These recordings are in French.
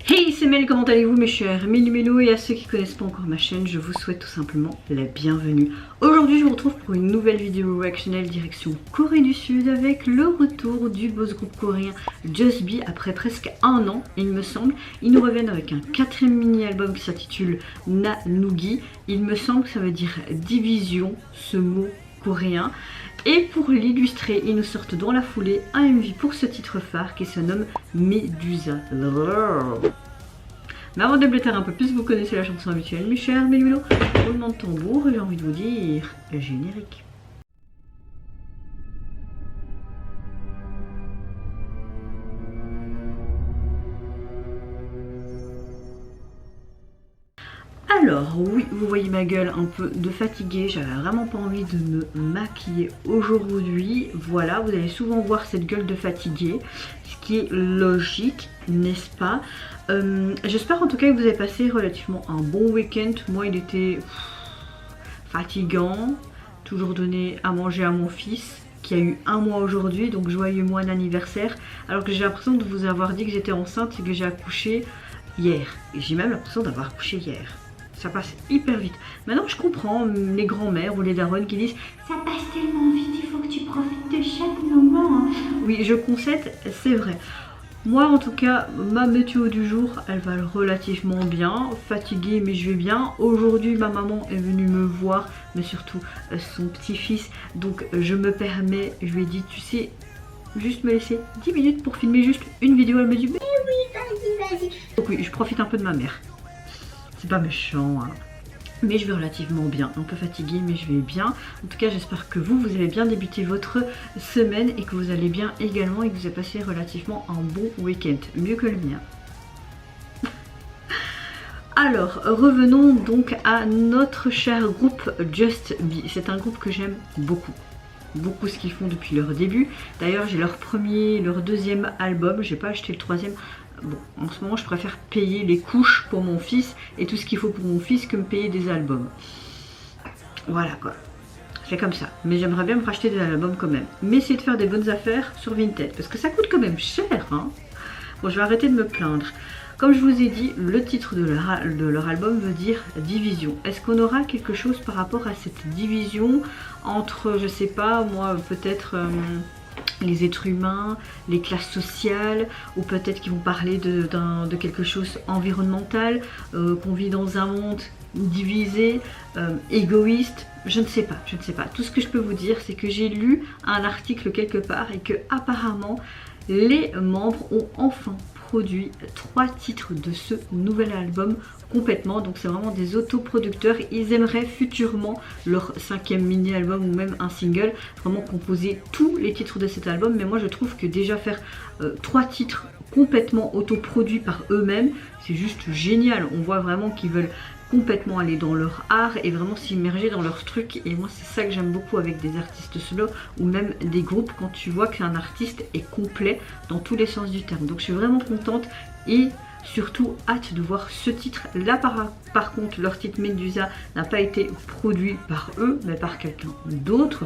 Hey, c'est Mel, comment allez-vous mes chers Mélu et à ceux qui connaissent pas encore ma chaîne, je vous souhaite tout simplement la bienvenue. Aujourd'hui, je vous retrouve pour une nouvelle vidéo réactionnelle direction Corée du Sud avec le retour du boss groupe coréen Just Be après presque un an, il me semble. Ils nous reviennent avec un quatrième mini-album qui s'intitule Nanugi. Il me semble que ça veut dire division, ce mot coréen. Et pour l'illustrer, ils nous sortent dans la foulée un MV pour ce titre phare qui se nomme Medusa. Mais avant de déblater un peu plus, vous connaissez la chanson habituelle, mes chers Mélulo. Roulement de tambour, j'ai envie de vous dire générique. Alors oui, vous voyez ma gueule un peu de fatiguée, j'avais vraiment pas envie de me maquiller aujourd'hui. Voilà, vous allez souvent voir cette gueule de fatiguée, ce qui est logique, n'est-ce pas? J'espère en tout cas que vous avez passé relativement un bon week-end. Moi il était fatigant, toujours donné à manger à mon fils qui a eu un mois aujourd'hui, donc joyeux mois d'anniversaire, alors que j'ai l'impression de vous avoir dit que j'étais enceinte et que j'ai accouché hier. Et j'ai même l'impression d'avoir accouché hier. Ça passe hyper vite. Maintenant je comprends les grands-mères ou les darons qui disent ça passe tellement vite, il faut que tu profites de chaque moment. Oui, je concède, c'est vrai. Moi en tout cas, ma météo du jour, elle va relativement bien. Fatiguée mais je vais bien. Aujourd'hui ma maman est venue me voir, mais surtout son petit-fils. Donc je me permets, je lui ai dit tu sais, juste me laisser 10 minutes pour filmer juste une vidéo. Elle me dit mais oui, vas-y. Donc oui, je profite un peu de ma mère. C'est pas méchant, hein. Mais je vais relativement bien, un peu fatiguée mais je vais bien. En tout cas j'espère que vous avez bien débuté votre semaine et que vous allez bien également et que vous avez passé relativement un bon week-end, mieux que le mien. Alors revenons donc à notre cher groupe Just Be. C'est un groupe que j'aime beaucoup ce qu'ils font depuis leur début. D'ailleurs j'ai leur deuxième album, j'ai pas acheté le troisième. Bon, en ce moment je préfère payer les couches pour mon fils et tout ce qu'il faut pour mon fils que me payer des albums. Voilà quoi, c'est comme ça. Mais j'aimerais bien me racheter des albums quand même. Mais essayer de faire des bonnes affaires sur Vinted, parce que ça coûte quand même cher, hein. Bon, je vais arrêter de me plaindre. Comme je vous ai dit, le titre de leur album veut dire division. Est-ce qu'on aura quelque chose par rapport à cette division entre, je sais pas, moi peut-être... les êtres humains, les classes sociales, ou peut-être qu'ils vont parler de quelque chose environnemental, qu'on vit dans un monde divisé, égoïste, je ne sais pas. Tout ce que je peux vous dire, c'est que j'ai lu un article quelque part et que apparemment les membres ont enfin produit 3 titres de ce nouvel album complètement, donc c'est vraiment des autoproducteurs. Ils aimeraient futurement leur 5e mini-album ou même un single, vraiment composer tous les titres de cet album. Mais moi je trouve que déjà faire 3 titres complètement autoproduits par eux-mêmes, c'est juste génial. On voit vraiment qu'ils veulent complètement aller dans leur art et vraiment s'immerger dans leur truc, et moi c'est ça que j'aime beaucoup avec des artistes solo ou même des groupes, quand tu vois qu'un artiste est complet dans tous les sens du terme. Donc je suis vraiment contente et surtout hâte de voir ce titre là. Par contre leur titre Medusa n'a pas été produit par eux mais par quelqu'un d'autre.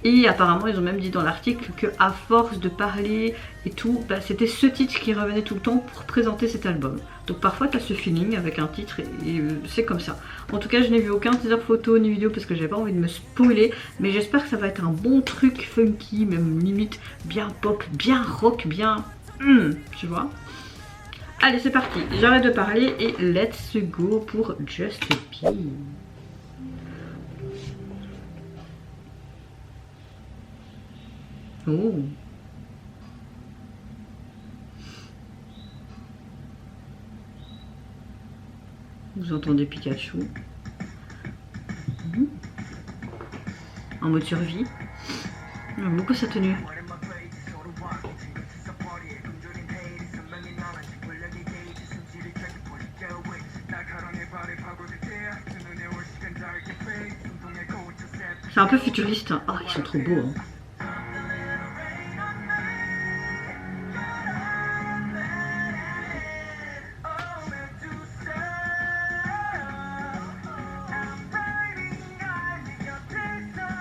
Et apparemment ils ont même dit dans l'article que à force de parler et tout, bah, c'était ce titre qui revenait tout le temps pour présenter cet album. Donc parfois tu as ce feeling avec un titre et c'est comme ça. En tout cas je n'ai vu aucun teaser photo ni vidéo parce que j'avais pas envie de me spoiler. Mais j'espère que ça va être un bon truc funky, même limite bien pop, bien rock, bien... tu vois. Allez c'est parti, j'arrête de parler et let's go pour Just Be. Oh. Vous entendez Pikachu. En mode survie. J'aime beaucoup sa tenue. C'est un peu futuriste. Oh, ils sont trop beaux, hein.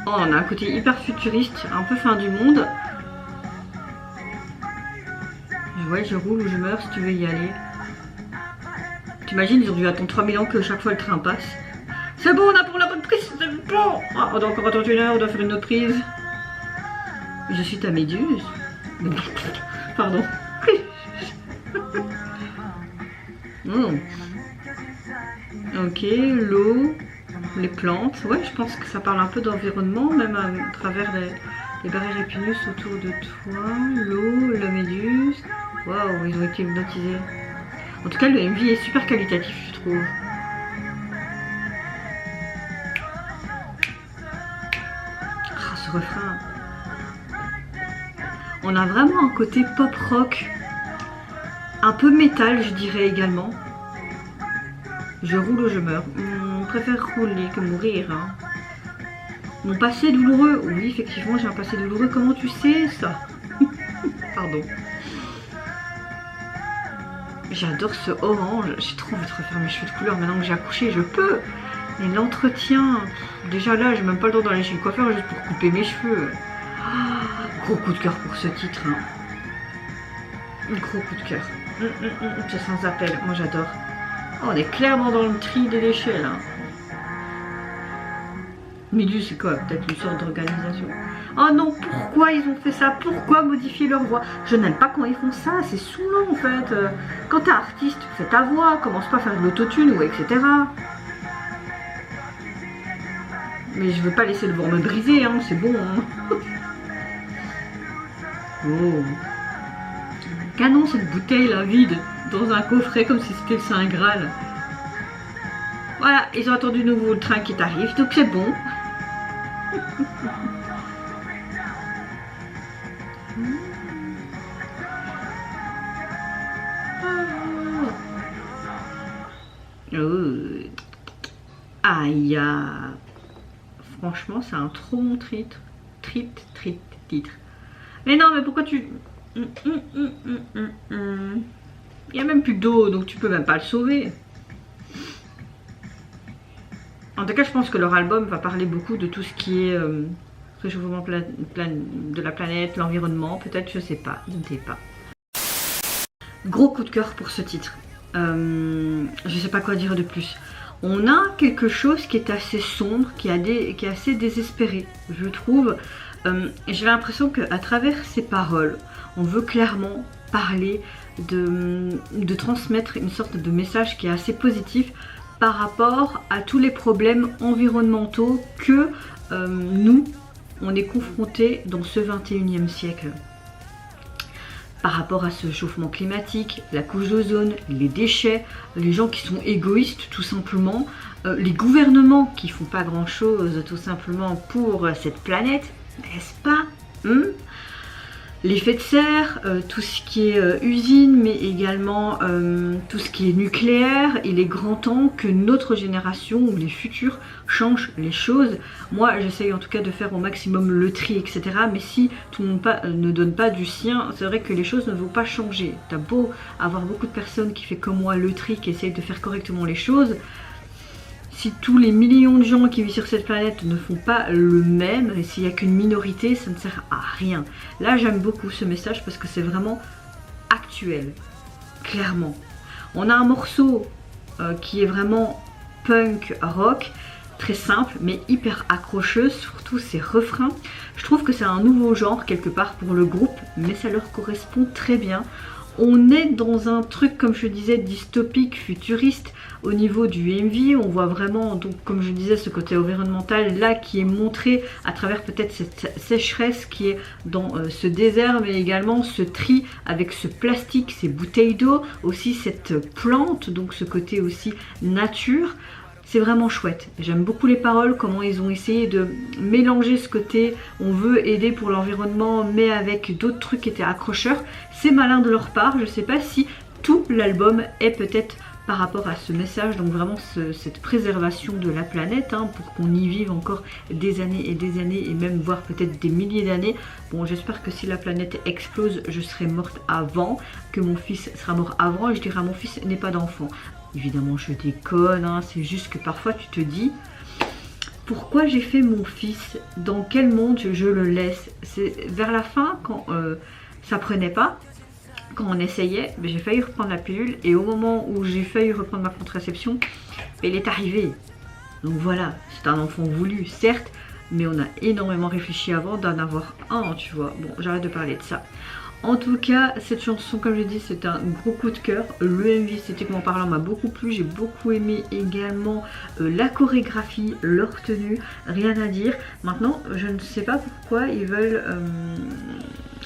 Oh, on a un côté hyper futuriste, un peu fin du monde. Je vois, je roule ou je meurs si tu veux y aller. T'imagines, ils ont dû attendre 3000 ans que chaque fois le train passe. C'est bon, on a pour la bonne prise, c'est bon. Ah, on doit encore attendre 1 heure, on doit faire une autre prise. Je suis ta méduse. Pardon. Ok, l'eau, les plantes. Ouais, je pense que ça parle un peu d'environnement, même à travers les barrières épineuses autour de toi. L'eau, la méduse. Waouh, ils ont été hypnotisés. En tout cas, le MV est super qualitatif, je trouve. Ah, ce refrain. On a vraiment un côté pop rock, un peu métal, je dirais également. Je roule ou je meurs. On préfère rouler que mourir. Hein. Mon passé douloureux. Oui, effectivement, j'ai un passé douloureux. Comment tu sais ça? Pardon. J'adore ce orange. J'ai trop envie de refaire mes cheveux de couleur. Maintenant que j'ai accouché, je peux. Mais l'entretien... Déjà là, j'ai même pas le temps d'aller chez le coiffeur juste pour couper mes cheveux. Gros coup de cœur pour ce titre. Hein. Gros coup de cœur. C'est sans appel. Moi, j'adore. Oh, on est clairement dans le tri de l'échelle. Hein. Milieu, c'est quoi? Peut-être une sorte d'organisation. Oh non, pourquoi ils ont fait ça? Pourquoi modifier leur voix? Je n'aime pas quand ils font ça, c'est saoulant en fait. Quand t'es artiste, fais ta voix, commence pas à faire de l'autotune ou etc. Mais je veux pas laisser le vent me briser, hein, c'est bon. Hein. Oh. Canon cette bouteille là, vide, dans un coffret comme si c'était le Saint Graal. Voilà, ils ont attendu nouveau le train qui t'arrive, donc c'est bon. Oh. Aïe. Franchement, c'est un trop bon titre. Titre. Mais non, mais pourquoi tu... Il n'y a même plus d'eau, donc tu peux même pas le sauver. En tout cas, je pense que leur album va parler beaucoup de tout ce qui est réchauffement de la planète, l'environnement, peut-être, je sais pas, je ne sais pas. Gros coup de cœur pour ce titre. Je sais pas quoi dire de plus. On a quelque chose qui est assez sombre, qui est assez désespéré, je trouve. J'ai l'impression qu'à travers ces paroles, on veut clairement parler de transmettre une sorte de message qui est assez positif par rapport à tous les problèmes environnementaux que nous, on est confrontés dans ce 21e siècle. Par rapport à ce chauffement climatique, la couche d'ozone, les déchets, les gens qui sont égoïstes tout simplement, les gouvernements qui font pas grand chose tout simplement pour cette planète, n'est-ce pas? L'effet de serre, tout ce qui est usine, mais également tout ce qui est nucléaire. Il est grand temps que notre génération ou les futurs changent les choses. Moi, j'essaye en tout cas de faire au maximum le tri, etc. Mais si tout le monde ne donne pas du sien, c'est vrai que les choses ne vont pas changer. T'as beau avoir beaucoup de personnes qui font comme moi le tri, qui essayent de faire correctement les choses. Si tous les millions de gens qui vivent sur cette planète ne font pas le même, et s'il n'y a qu'une minorité, ça ne sert à rien. Là, j'aime beaucoup ce message parce que c'est vraiment actuel, clairement. On a un morceau qui est vraiment punk rock, très simple, mais hyper accrocheux, surtout ses refrains. Je trouve que c'est un nouveau genre quelque part pour le groupe, mais ça leur correspond très bien. On est dans un truc, comme je disais, dystopique, futuriste. Au niveau du MV, on voit vraiment, donc, comme je disais, ce côté environnemental là qui est montré à travers peut-être cette sécheresse qui est dans ce désert, mais également ce tri avec ce plastique, ces bouteilles d'eau, aussi cette plante, donc ce côté aussi nature. C'est vraiment chouette. J'aime beaucoup les paroles, comment ils ont essayé de mélanger ce côté on veut aider pour l'environnement mais avec d'autres trucs qui étaient accrocheurs. C'est malin de leur part. Je ne sais pas si tout l'album est peut-être par rapport à ce message, donc vraiment cette préservation de la planète, hein, pour qu'on y vive encore des années et même voire peut-être des milliers d'années. Bon, j'espère que si la planète explose, je serai morte avant, que mon fils sera mort avant et je dirai à mon fils n'aie pas d'enfant. Évidemment, je déconne, hein, c'est juste que parfois tu te dis pourquoi j'ai fait mon fils, dans quel monde je le laisse. C'est vers la fin quand ça prenait pas, quand on essayait, j'ai failli reprendre la pilule et au moment où j'ai failli reprendre ma contraception, elle est arrivée. Donc voilà, c'est un enfant voulu, certes, mais on a énormément réfléchi avant d'en avoir un, tu vois. Bon, j'arrête de parler de ça. En tout cas, cette chanson, comme je dis, c'est un gros coup de cœur. Le MV, esthétiquement parlant, m'a beaucoup plu. J'ai beaucoup aimé également la chorégraphie, leur tenue, rien à dire. Maintenant, je ne sais pas pourquoi ils veulent,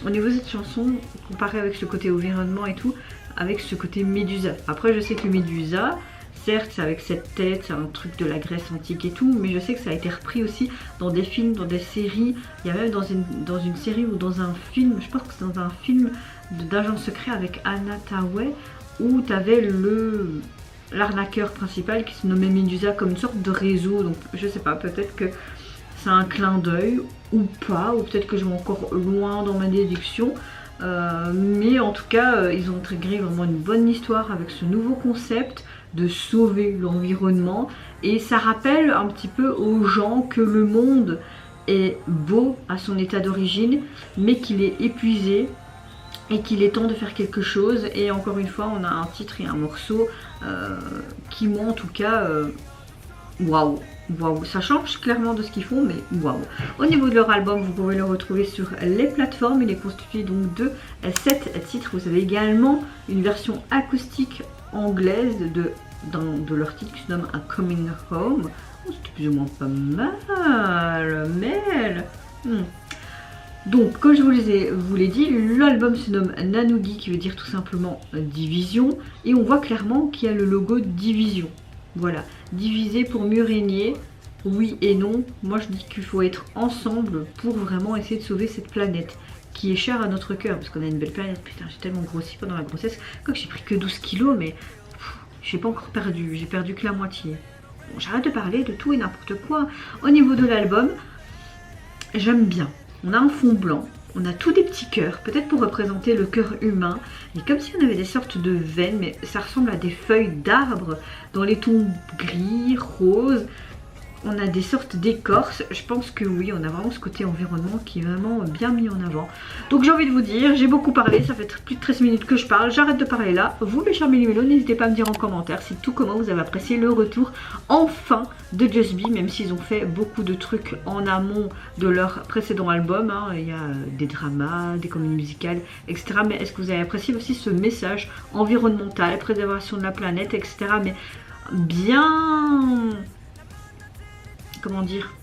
au niveau de cette chanson, comparer avec ce côté environnement et tout, avec ce côté Médusa. Après, je sais que Médusa, certes, c'est avec cette tête, c'est un truc de la Grèce antique et tout, mais je sais que ça a été repris aussi dans des films, dans des séries. Il y a même dans une série ou dans un film, je pense que c'est dans un film d'agent secret avec Anna Thaoué, où tu avais l'arnaqueur principal qui se nommait Médusa comme une sorte de réseau. Donc je sais pas, peut-être que c'est un clin d'œil ou pas, ou peut-être que je vais encore loin dans ma déduction. Mais en tout cas, ils ont intégré vraiment une bonne histoire avec ce nouveau concept de sauver l'environnement, et ça rappelle un petit peu aux gens que le monde est beau à son état d'origine, mais qu'il est épuisé et qu'il est temps de faire quelque chose. Et encore une fois, on a un titre et un morceau qui moi en tout cas waouh. Waouh, ça change clairement de ce qu'ils font, mais waouh. Au niveau de leur album, vous pouvez le retrouver sur les plateformes. Il est constitué donc de 7 titres. Vous avez également une version acoustique anglaise de leur titre qui se nomme A Coming Home. Oh, c'était plus ou moins pas mal, mais... Donc, comme je vous l'ai dit, l'album se nomme Nanugi, qui veut dire tout simplement division. Et on voit clairement qu'il y a le logo division. Voilà, diviser pour mieux régner, oui et non. Moi je dis qu'il faut être ensemble pour vraiment essayer de sauver cette planète qui est chère à notre cœur, parce qu'on a une belle planète. Putain, j'ai tellement grossi pendant la grossesse, comme j'ai pris que 12 kilos, mais j'ai pas encore perdu, j'ai perdu que la moitié. Bon, j'arrête de parler de tout et n'importe quoi. Au niveau de l'album, j'aime bien. On a un fond blanc. On a tous des petits cœurs, peut-être pour représenter le cœur humain, mais comme si on avait des sortes de veines, mais ça ressemble à des feuilles d'arbres dans les tons gris, roses. On a des sortes d'écorces. Je pense que oui, on a vraiment ce côté environnement qui est vraiment bien mis en avant. Donc j'ai envie de vous dire, j'ai beaucoup parlé, ça fait plus de 13 minutes que je parle, j'arrête de parler là. Vous mes chers méli-mélos, n'hésitez pas à me dire en commentaire si tout comment vous avez apprécié le retour enfin de Just Be, même s'ils ont fait beaucoup de trucs en amont de leur précédent album, hein. Il y a des dramas, des comédies musicales, etc. Mais est-ce que vous avez apprécié aussi ce message environnemental, préservation de la planète, etc. Mais bien... comment dire,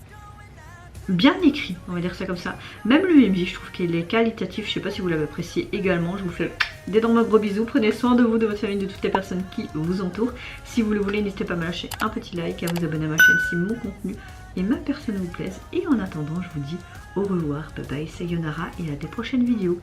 bien écrit, on va dire ça comme ça. Même le MV, je trouve qu'il est qualitatif. Je sais pas si vous l'avez apprécié également. Je vous fais d'énormes gros bisous. Prenez soin de vous, de votre famille, de toutes les personnes qui vous entourent. Si vous le voulez, n'hésitez pas à me lâcher un petit like, à vous abonner à ma chaîne si mon contenu et ma personne vous plaisent. Et en attendant, je vous dis au revoir, bye bye, sayonara et à des prochaines vidéos.